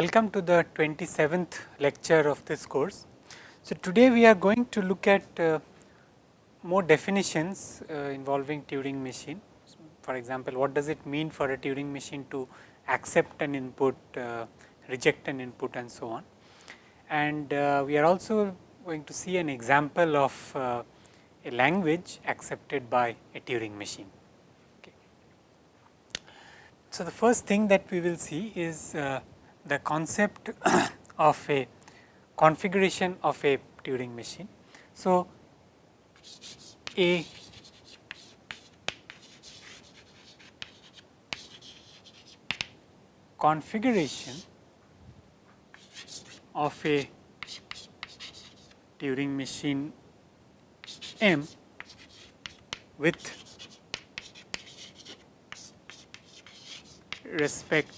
Welcome to the 27th lecture of this course. So, today we are going to look at more definitions involving Turing machine. For example, what does it mean for a Turing machine to accept an input, reject an input and so on. And we are also going to see an example of a language accepted by a Turing machine. Okay. So, the first thing that we will see is the concept of a configuration of a Turing machine. So, a configuration of a Turing machine M with respect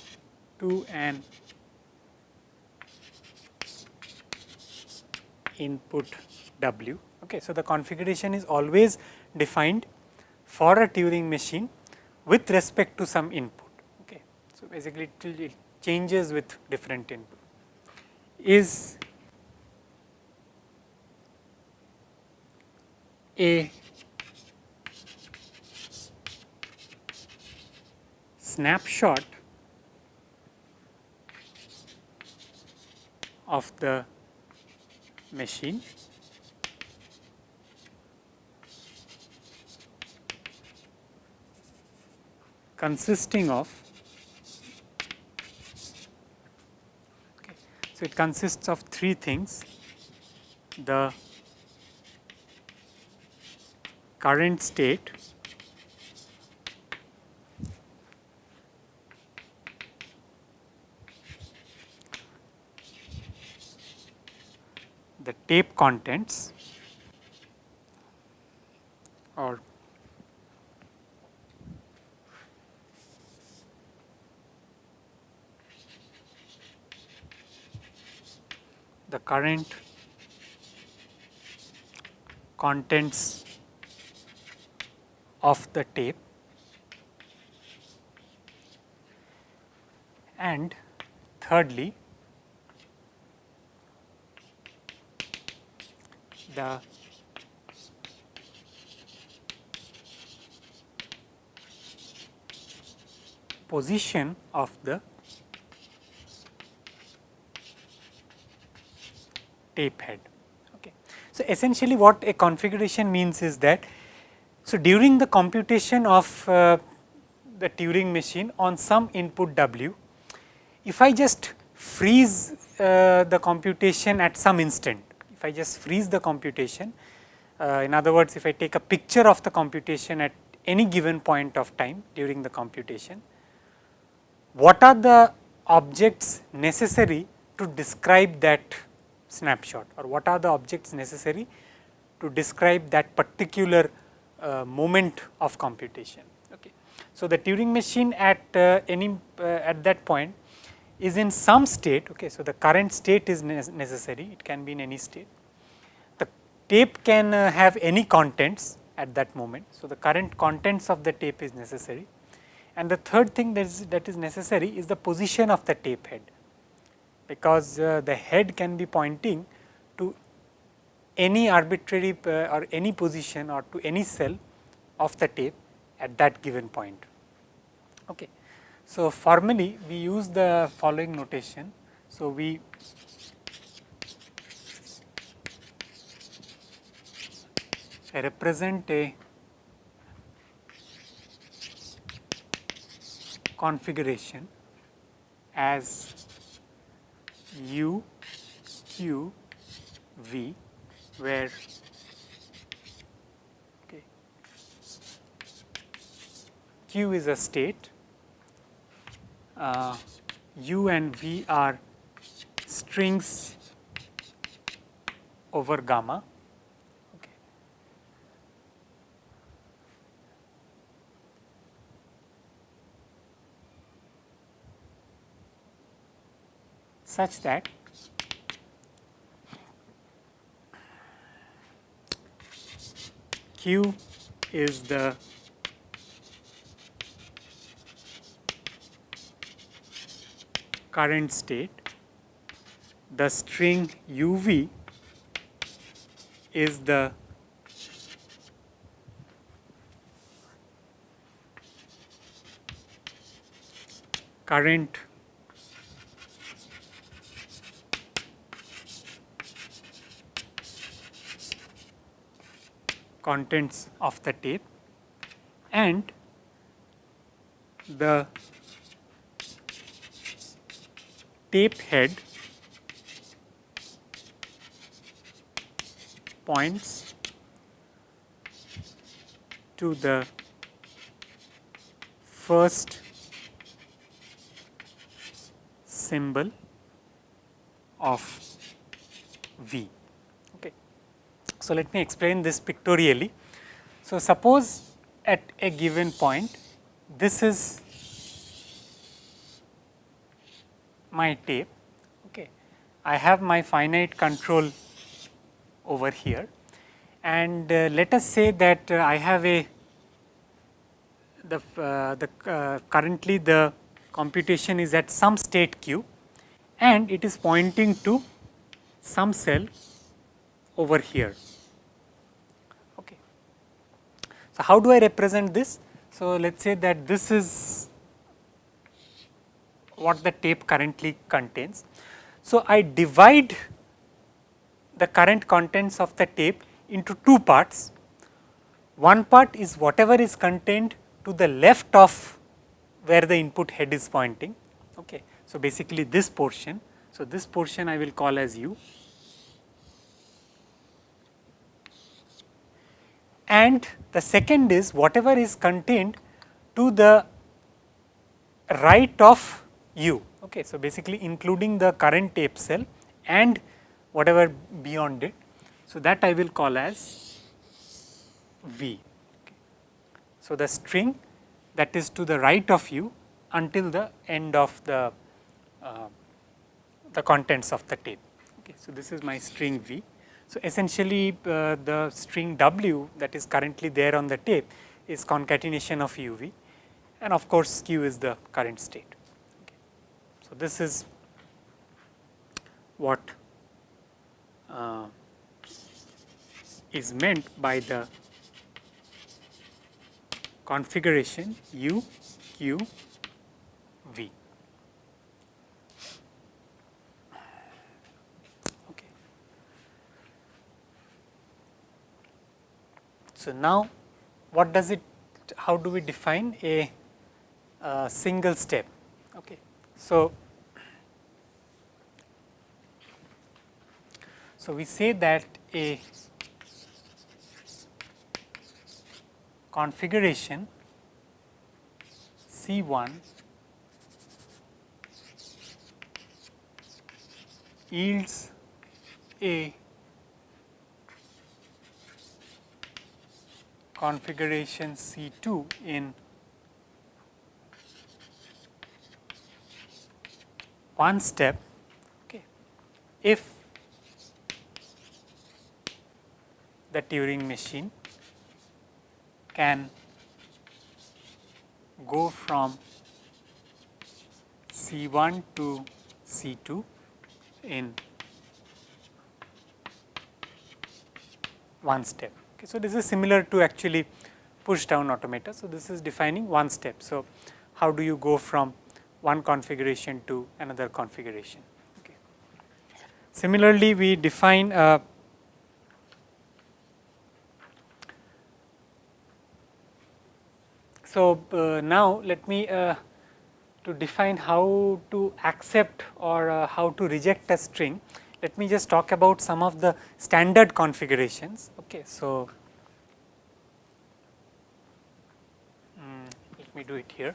to an input W. Okay. So, the configuration is always defined for a Turing machine with respect to some input. Okay. So, basically it changes with different input. Is a snapshot of the machine consisting of, okay, so it consists of three things: the current state, the tape contents, or the current contents of the tape, and thirdly the position of the tape head. Okay. So, essentially what a configuration means is that, so during the computation of the Turing machine on some input W, if I just freeze the computation at some instant, if I just freeze the computation, in other words, if I take a picture of the computation at any given point of time during the computation, what are the objects necessary to describe that snapshot, or what are the objects necessary to describe that particular moment of computation. Okay. So, the Turing machine at at that point is in some state. Okay. So, the current state is necessary, it can be in any state. The tape can have any contents at that moment. So, the current contents of the tape is necessary, and the third thing that is necessary is the position of the tape head, because the head can be pointing to any arbitrary or any position or to any cell of the tape at that given point. Okay. So, formally we use the following notation. So, we represent a configuration as U, Q, V, where Q is a state, U and V are strings over gamma. Okay. Such that Q is the current state the string uv is the current contents of the tape, and the tape head points to the first symbol of V. Okay. So, let me explain this pictorially. So, suppose at a given point, this is my tape. Okay. I have my finite control over here, and let us say that I have a currently the computation is at some state q, and it is pointing to some cell over here. Okay. So, how do I represent this? So, let us say that this is what the tape currently contains. So, I divide the current contents of the tape into two parts. One part is whatever is contained to the left of where the input head is pointing. Okay. So, basically this portion. So, this portion I will call as U, and the second is whatever is contained to the right of U. Okay. So, basically including the current tape cell and whatever beyond it. So, that I will call as V. Okay. So, the string that is to the right of U until the end of the contents of the tape. Okay. So, this is my string V. So, essentially the string W that is currently there on the tape is concatenation of UV, and of course, Q is the current state. Okay. So, this is what is meant by the configuration U, Q, V. Okay. So, now what does it, how do we define a single step? Okay. So, we say that a configuration C1 yields a configuration C2 in one step, okay, if the Turing machine can go from C1 to C2 in one step. Okay. So, this is similar to actually push down automata. So, this is defining one step. So, how do you go from one configuration to another configuration? Okay. Similarly, we define now let me to define how to accept or how to reject a string. Let me just talk about some of the standard configurations. Okay. So, let me do it here.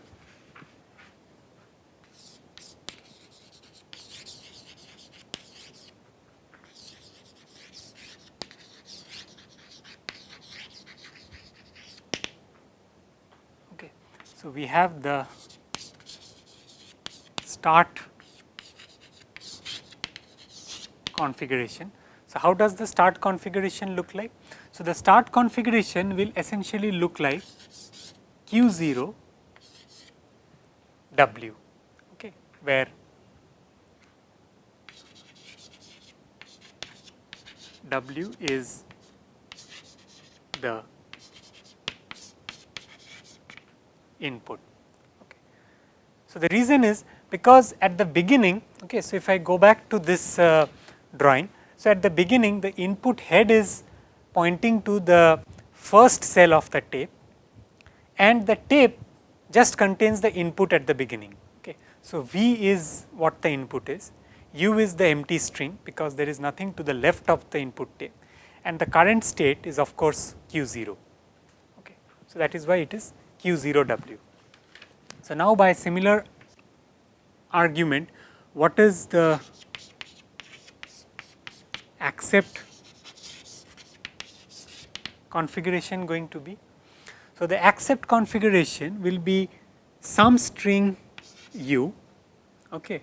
Okay. So, we have the start configuration. So, how does the start configuration look like? So, the start configuration will essentially look like Q0 W, okay, where W is the input. Okay. So, the reason is because at the beginning, okay, so if I go back to this drawing, so at the beginning the input head is pointing to the first cell of the tape, and the tape just contains the input at the beginning. Okay. So, V is what the input is, U is the empty string because there is nothing to the left of the input tape, and the current state is of course Q0. Okay. So, that is why it is Q0W. So, now by similar argument, what is the accept configuration going to be? So, the accept configuration will be some string U, okay,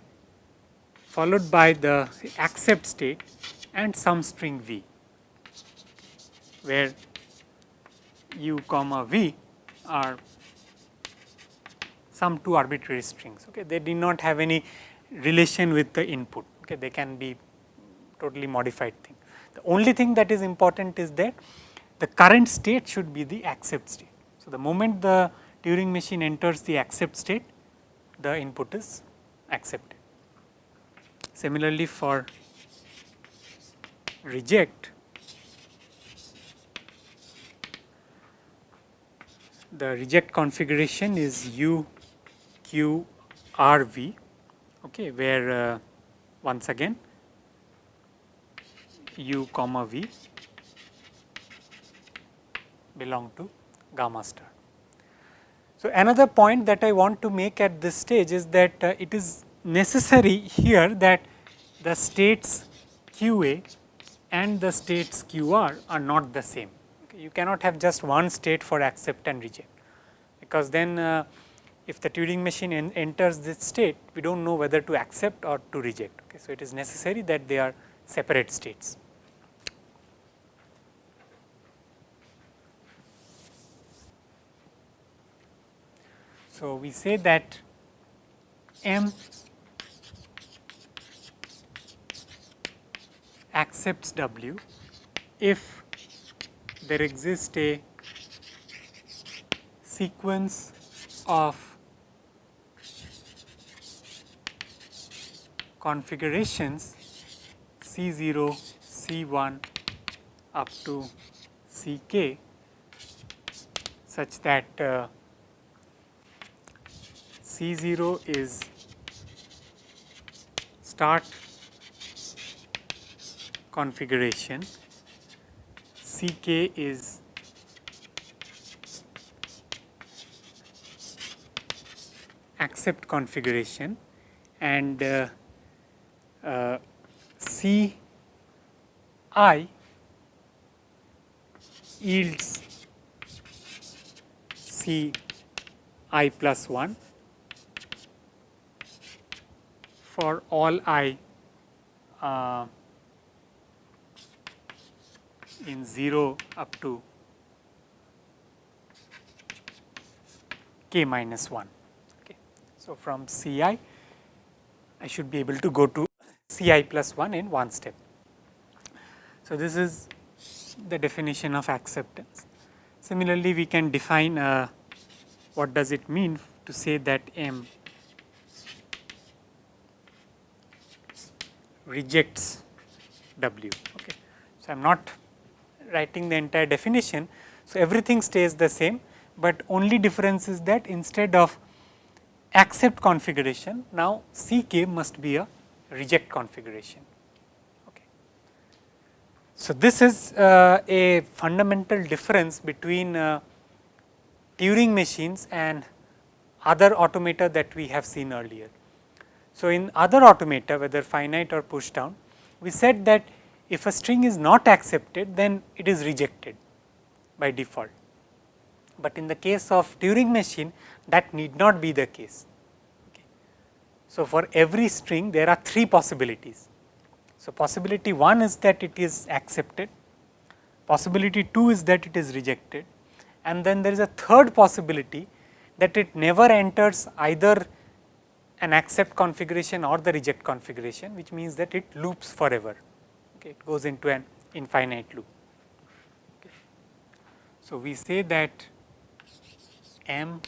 followed by the accept state and some string V, where U comma V are some two arbitrary strings. Okay. They did not have any relation with the input. Okay. They can be totally modified thing. The only thing that is important is that the current state should be the accept state. So, the moment the Turing machine enters the accept state, the input is accepted. Similarly, for reject, the reject configuration is U Q R V, okay, where once again U comma V belong to gamma star. So, another point that I want to make at this stage is that it is necessary here that the states QA and the states QR are not the same. Okay. You cannot have just one state for accept and reject, because then if the Turing machine enters this state, we do not know whether to accept or to reject. Okay. So, it is necessary that they are separate states. So, we say that M accepts W if there exists a sequence of configurations C0, C1 up to Ck such that C0 is start configuration, Ck is accept configuration, and Ci yields Ci plus 1 for all I in 0 up to k minus 1. Okay. So, from Ci I should be able to go to Ci plus 1 in one step. So, this is the definition of acceptance. Similarly, we can define what does it mean to say that M rejects W. Okay. So, I am not writing the entire definition. So, everything stays the same, but only difference is that instead of accept configuration, now Ck must be a reject configuration. Okay. So, this is a fundamental difference between Turing machines and other automata that we have seen earlier. So, in other automata, whether finite or push down, we said that if a string is not accepted, then it is rejected by default. But in the case of Turing machine, that need not be the case. Okay. So, for every string there are three possibilities. So, possibility 1 is that it is accepted, possibility 2 is that it is rejected, and then there is a third possibility that it never enters either an accept configuration or the reject configuration, which means that it loops forever. Okay. It goes into an infinite loop. Okay. So, we say that M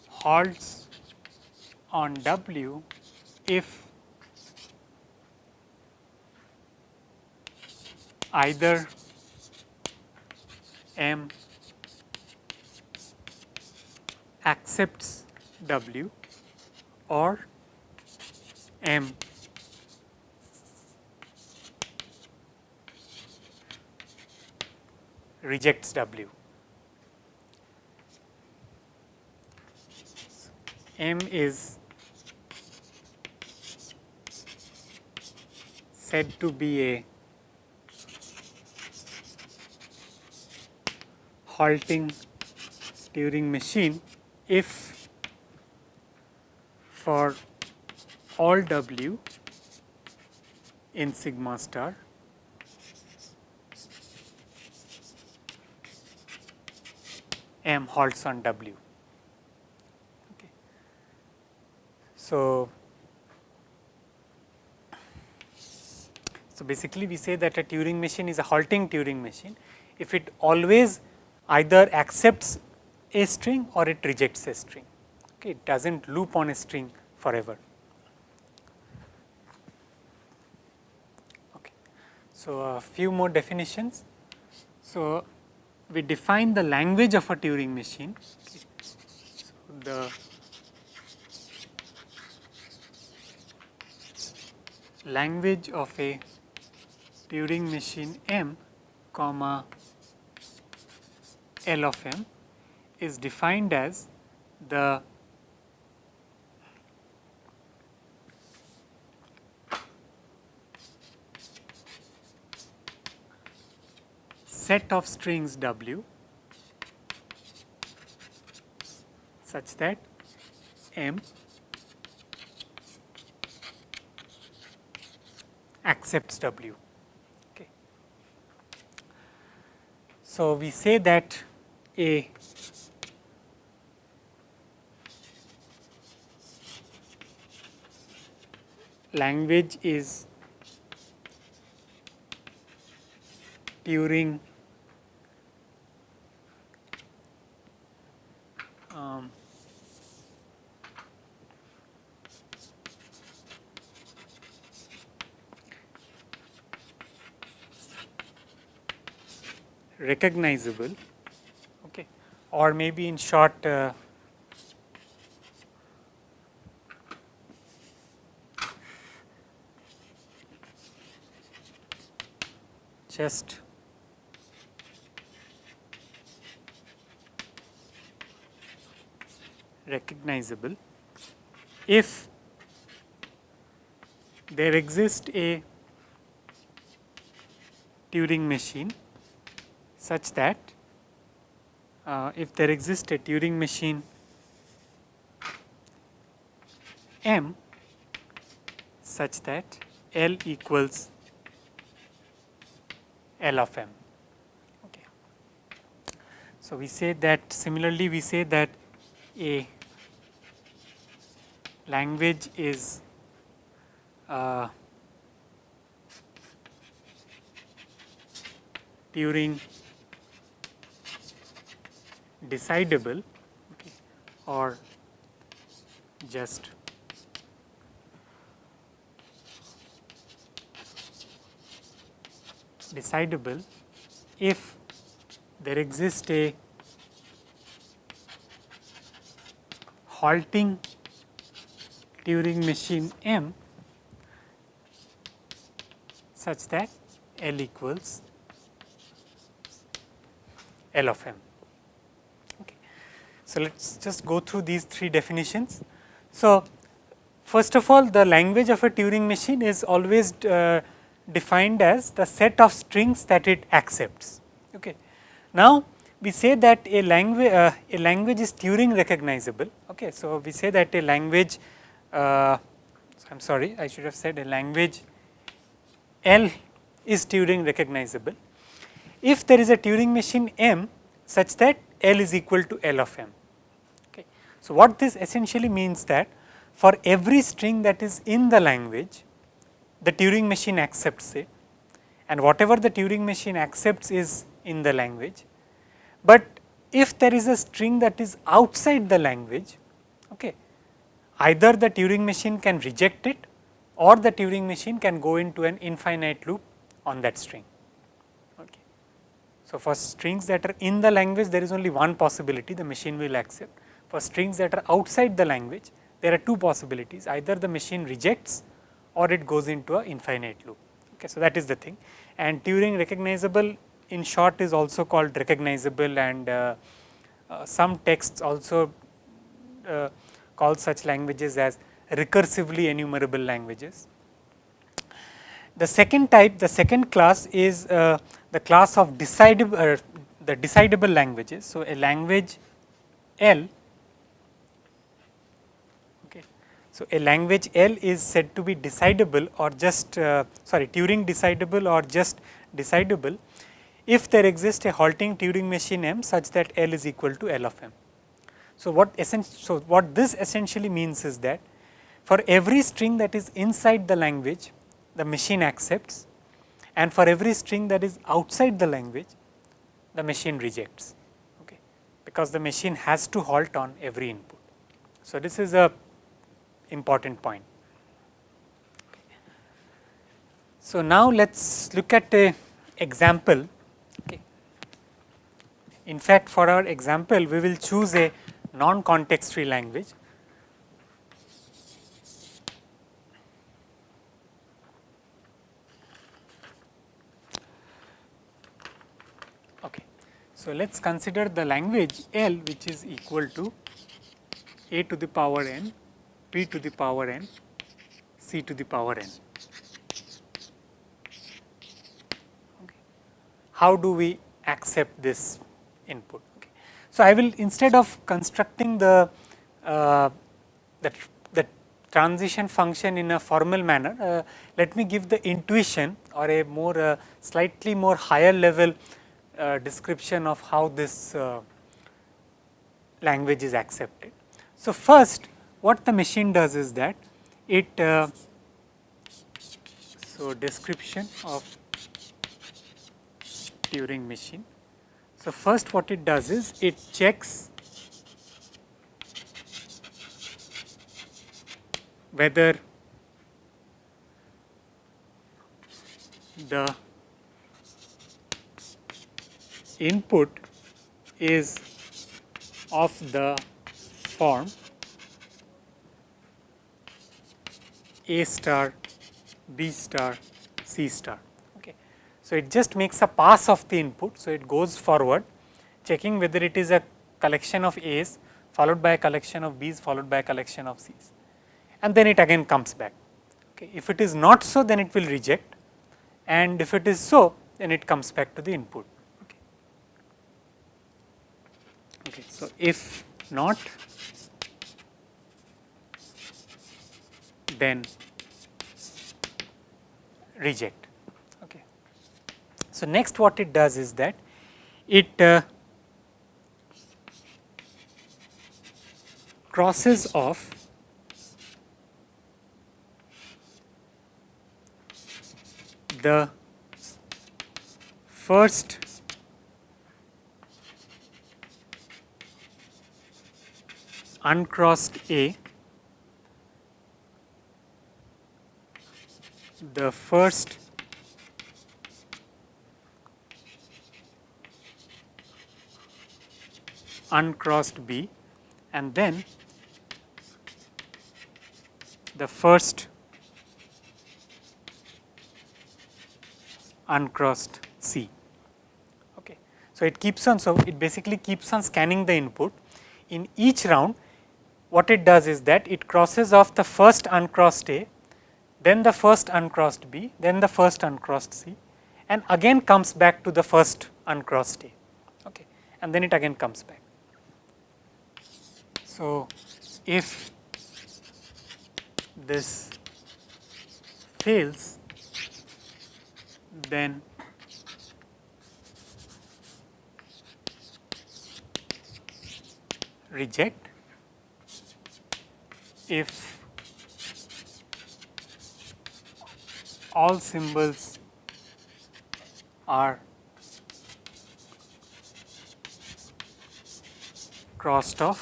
halts on W if either M accepts W or M rejects W. M is said to be a halting Turing machine if for all W in sigma star M halts on W. Okay. So basically we say that a Turing machine is a halting Turing machine if it always either accepts a string or it rejects a string. Okay. It does not loop on a string forever. Okay. So, a few more definitions. So, we define the language of a Turing machine. Okay. So, the language of a Turing machine M comma L of M is defined as the set of strings W such that M accepts W. Okay. So, we say that a language is Turing recognizable, okay, or maybe in short just recognizable if there exists a Turing machine such that if there exists a Turing machine M such that L equals L of M. Okay. So, we say that similarly we say that a language is Turing decidable, okay, or just decidable if there exists a halting Turing machine M such that L equals L of M. Okay. So, let us just go through these three definitions. So, first of all, the language of a Turing machine is always defined as the set of strings that it accepts. Okay. Now, we say that a language is Turing recognizable. Okay. So, we say that a language I am sorry, I should have said a language L is Turing recognizable if there is a Turing machine M such that L is equal to L of M. Okay. So, what this essentially means that for every string that is in the language, the Turing machine accepts it, and whatever the Turing machine accepts is in the language. But if there is a string that is outside the language, okay, either the Turing machine can reject it or the Turing machine can go into an infinite loop on that string. Okay. So, for strings that are in the language, there is only one possibility, the machine will accept. For strings that are outside the language, there are two possibilities, either the machine rejects or it goes into an infinite loop. Okay. So, that is the thing, and Turing recognizable in short is also called recognizable, and some texts also call such languages as recursively enumerable languages. The second type, the second class is the class of decidable, the decidable languages. So, a language L, okay. So, a language L is said to be decidable or just Turing decidable or just decidable if there exists a halting Turing machine M such that L is equal to L of M. So, what this essentially means is that for every string that is inside the language, the machine accepts, and for every string that is outside the language, the machine rejects, okay, because the machine has to halt on every input. So, this is a important point. So, now let us look at a example. Okay. In fact, for our example, we will choose a non-context free language. Okay. So, let us consider the language L, which is equal to a to the power n, b to the power n, c to the power n. Okay. How do we accept this input? Okay. So, I will, instead of constructing the transition function in a formal manner, let me give the intuition or a more slightly more higher level description of how this language is accepted. So, first what the machine does is that it so description of Turing machine. So, first what it does is it checks whether the input is of the form A star, B star, C star. Okay. So, it just makes a pass of the input. So, it goes forward checking whether it is a collection of A's followed by a collection of B's followed by a collection of C's, and then it again comes back. Okay. If it is not so, then it will reject, and if it is so, then it comes back to the input. Okay. Okay. So, if not, then reject. Okay. So, next what it does is that it crosses off the first uncrossed A, the first uncrossed B, and then the first uncrossed C. Okay. So, it keeps on, so it basically keeps on scanning the input. In each round, what it does is that it crosses off the first uncrossed A, then the first uncrossed B, then the first uncrossed C, and again comes back to the first uncrossed A, okay, and then it again comes back. So, if this fails, then reject. If all symbols are crossed off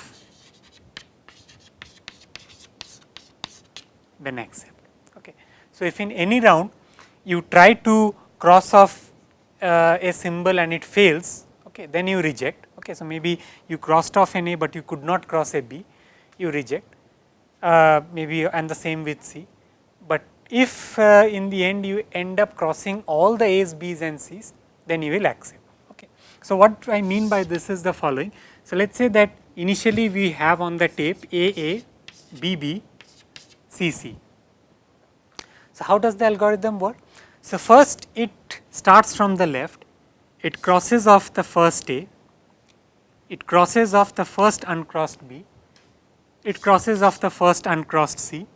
then accept. Okay. So, if in any round you try to cross off a symbol and it fails, okay, then you reject. Okay. So, maybe you crossed off an A, but you could not cross a B, you reject, maybe, and the same with C. But if in the end you end up crossing all the A's, B's and C's, then you will accept. Okay. So, what I mean by this is the following. So, let us say that initially we have on the tape AA, BB, CC. So, how does the algorithm work? So, first it starts from the left, it crosses off the first A, it crosses off the first uncrossed B, it crosses off the first uncrossed C,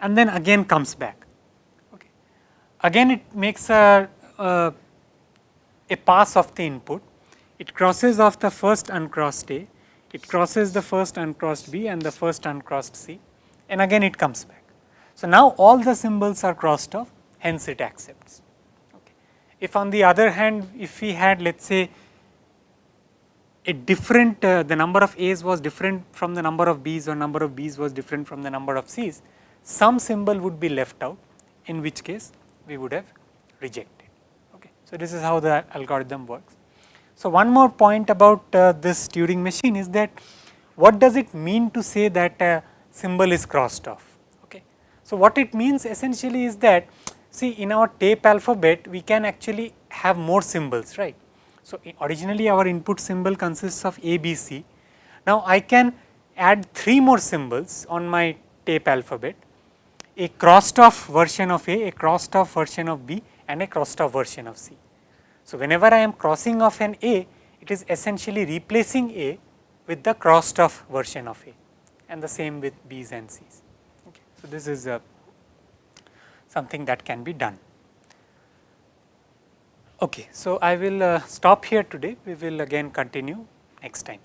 and then again comes back. Okay. Again it makes a pass of the input, it crosses off the first uncrossed A, it crosses the first uncrossed B and the first uncrossed C, and again it comes back. So, now all the symbols are crossed off, hence it accepts. Okay. If on the other hand, if we had, let us say, a different the number of A's was different from the number of B's, or number of B's was different from the number of C's, some symbol would be left out, in which case we would have rejected. Okay. So, this is how the algorithm works. So, one more point about this Turing machine is that what does it mean to say that a symbol is crossed off? Okay. So, what it means essentially is that, see, in our tape alphabet we can actually have more symbols, right. So, originally our input symbol consists of A, B, C. Now, I can add 3 more symbols on my tape alphabet, a crossed off version of A crossed off version of B and a crossed off version of C. So, whenever I am crossing off an A, it is essentially replacing A with the crossed off version of A, and the same with B's and C's. Okay. So, this is something that can be done. Okay. So, I will stop here today, we will again continue next time.